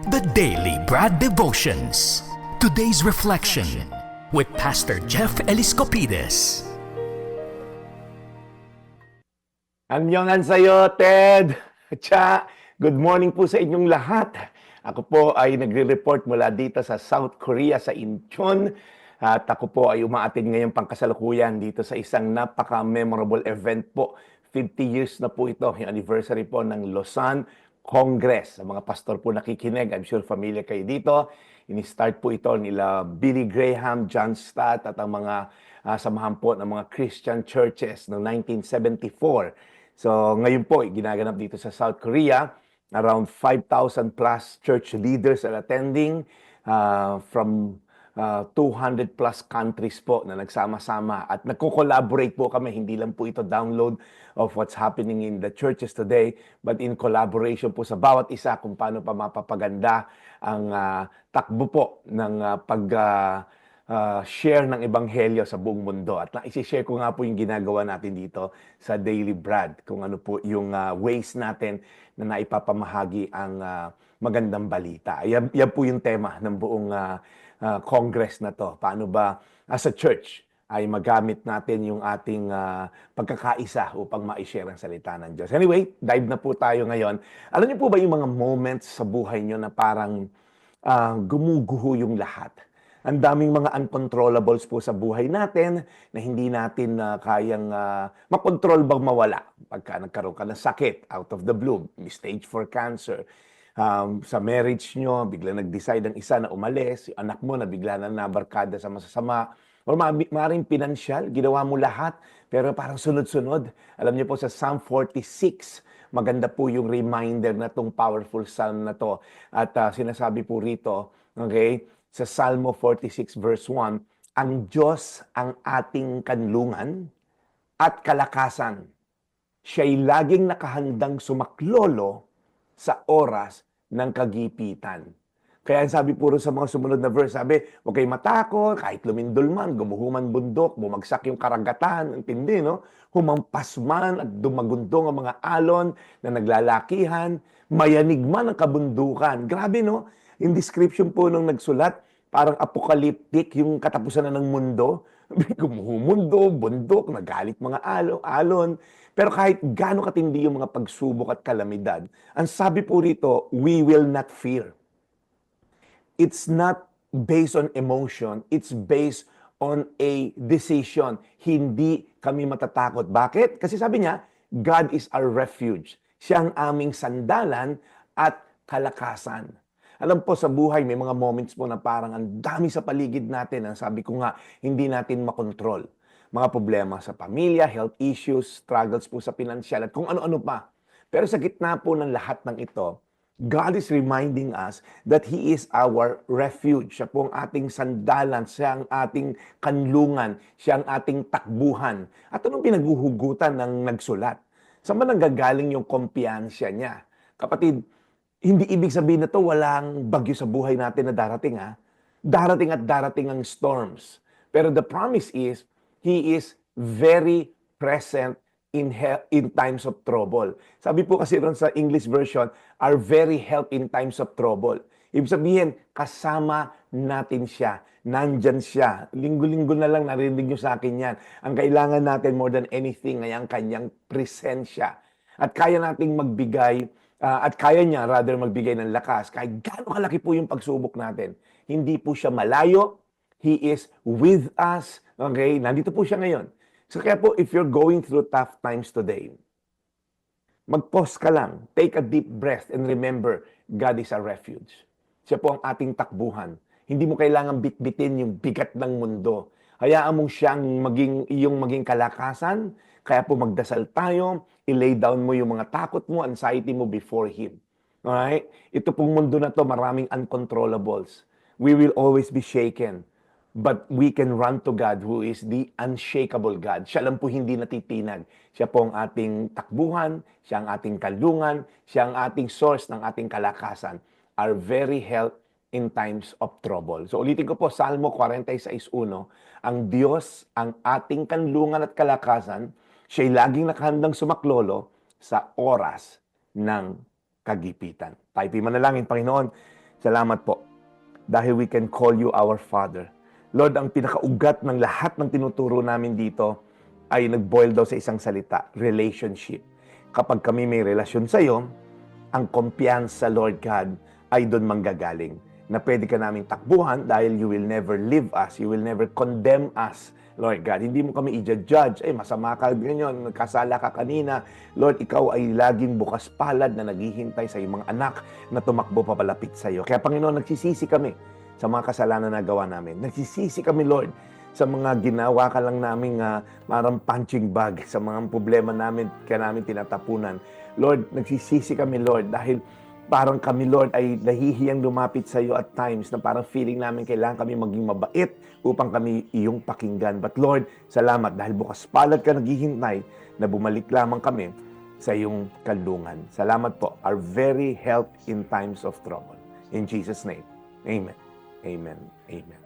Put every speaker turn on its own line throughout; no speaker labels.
The Daily Brad Devotions. Today's reflection with Pastor Jeff Eliscopides.
Annyeonghan sa'yo, Ted! Tsa, good morning po sa inyong lahat. Ako po ay nagre-report mula dito sa South Korea, sa Incheon. At ako po ay umaattend ngayong pangkasalukuyan dito sa isang napaka-memorable event po. 50 years na po ito, yung anniversary po ng Lausanne Congress. Sa mga pastor po nakikinig, I'm sure familiar kayo dito. Ini-start po ito nila Billy Graham, John Stott at ang mga samahan po ng mga Christian churches noong 1974. So ngayon po, ginaganap dito sa South Korea. Around 5,000 plus church leaders are attending from 200 plus countries po na nagsama-sama. At nagko-collaborate po kami. Hindi lang po ito download of what's happening in the churches today, but in collaboration po sa bawat isa kung paano pa mapapaganda ang takbo po ng share ng ebanghelyo sa buong mundo. At isi-share ko nga po yung ginagawa natin dito sa Daily Brad, kung ano po yung ways natin na naipapamahagi ang magandang balita. Yan po yung tema ng buong Congress na to. Paano ba as a church ay magamit natin yung ating pagkakaisa upang ma-share ang salita ng Diyos. Anyway, dive na po tayo ngayon. Alam niyo po ba yung mga moments sa buhay niyo na parang gumuguho yung lahat? Ang daming mga uncontrollables po sa buhay natin na hindi natin kayang makontrol bang mawala. Pagka nagkaroon ka ng sakit, out of the blue, stage 4 cancer, sa marriage nyo, bigla nag-decide ang isa na umalis, yung anak mo na bigla na nabarkada sa masasama, or maaaring pinansyal, ginawa mo lahat, pero parang sunod-sunod. Alam niyo po sa Psalm 46, maganda po yung reminder na tong powerful psalm na to. At sinasabi po rito, okay, sa Salmo 46 verse 1, ang Diyos ang ating kanlungan at kalakasan. Siya'y laging nakahandang sumaklolo sa oras ng kagipitan. Kaya sabi puro sa mga sumunod na verse, sabi, huwag kayo matakot, kahit lumindol man, gumuhuman bundok, bumagsak yung karagatan, ang tindi, no? Humampas man at dumagundong ang mga alon na naglalakihan, mayanig man ang kabundukan. Grabe, no? Yung description po nung nagsulat, parang apocalyptic yung katapusan na ng mundo. Gumuhumundo, bundok, nagalit mga alon. Pero kahit gaano katindi yung mga pagsubok at kalamidad, ang sabi po rito, we will not fear. It's not based on emotion, it's based on a decision. Hindi kami matatakot. Bakit? Kasi sabi niya, God is our refuge. Siya ang aming sandalan at kalakasan. Alam po, sa buhay, may mga moments po na parang ang dami sa paligid natin. Ang sabi ko nga, hindi natin makontrol. Mga problema sa pamilya, health issues, struggles po sa pinansyal, at kung ano-ano pa. Pero sa gitna po ng lahat ng ito, God is reminding us that He is our refuge. Siya po ang ating sandalan, siya ang ating kanlungan, siya ang ating takbuhan. At anong pinaghuhugutan ng nagsulat? Saan ba nanggagaling yung kumpiyansya niya? Kapatid, hindi ibig sabihin na to walang bagyo sa buhay natin na darating, ha? Darating at darating ang storms. Pero the promise is, He is very present in times of trouble. Sabi po kasi ron sa English version, are very help in times of trouble. Ibig sabihin, kasama natin siya. Nandyan siya. Linggo-linggo na lang narinig nyo sa akin yan. Ang kailangan natin more than anything ay ang kanyang presensya. At kaya nating magbigay, at kaya niya rather magbigay ng lakas. Kahit gaano kalaki po yung pagsubok natin. Hindi po siya malayo. He is with us. Okay? Nandito po siya ngayon. So kaya po, if you're going through tough times today, mag-pause ka lang, take a deep breath, and remember, God is our refuge. Siya po ang ating takbuhan. Hindi mo kailangan bitbitin yung bigat ng mundo. Hayaan mong siyang iyong maging kalakasan. Kaya po magdasal tayo, i-lay down mo yung mga takot mo, anxiety mo before Him. Alright? Ito pong mundo na to, maraming uncontrollables. We will always be shaken. But we can run to God who is the unshakable God. Siya lang po hindi natitinag. Siya po ang ating takbuhan, siya ang ating kalungan, siya ang ating source ng ating kalakasan. Our very help in times of trouble. So ulitin ko po, Salmo 46:1, ang Diyos ang ating kanlungan at kalakasan, siya'y laging nakahandang sumaklolo sa oras ng kagipitan. Tayo manalangin, Panginoon. Salamat po. Dahil we can call you our Father. Lord, ang pinakaugat ng lahat ng tinuturo namin dito ay nag-boil daw sa isang salita, relationship. Kapag kami may relasyon sa iyo, ang kumpiyansa, Lord God, ay doon manggagaling. Na pwede ka naming takbuhan dahil you will never leave us, you will never condemn us, Lord God. Hindi mo kami i-judge, masama ka ganyan, nagkasala ka kanina. Lord, ikaw ay laging bukas palad na naghihintay sa iyong mga anak na tumakbo papalapit sa iyo. Kaya Panginoon, nagsisisi kami sa mga kasalanan na gawa namin. Nagsisisi kami, Lord, sa mga ginawa ka lang namin parang punching bag, sa mga problema namin, kaya namin tinatapunan. Lord, nagsisisi kami, Lord, dahil parang kami, Lord, ay nahihiyang lumapit sa iyo at times na parang feeling namin kailangan kami maging mabait upang kami iyong pakinggan. But Lord, salamat dahil bukas palad ka naghihintay na bumalik lamang kami sa iyong kandungan. Salamat po, our very help in times of trouble. In Jesus' name, amen. Amen. Amen.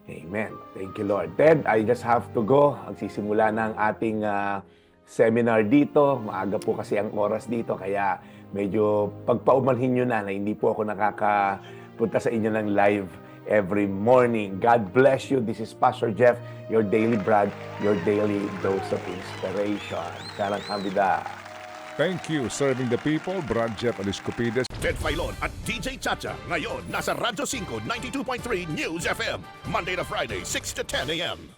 Amen. Thank you, Lord. Ted, I just have to go. Magsisimula na ang ating seminar dito. Maaga po kasi ang oras dito, kaya medyo pagpaumanhin nyo na hindi po ako nakakapunta sa inyo ng live every morning. God bless you. This is Pastor Jeff, your daily bread, your daily dose of inspiration. Sarang kamida.
Thank you, serving the people, Brad Jeff Eliscopides.
Ted Filon at DJ Chacha. Ngayon, nasa Radyo 5, 92.3 News FM. Monday to Friday, 6 to 10 a.m.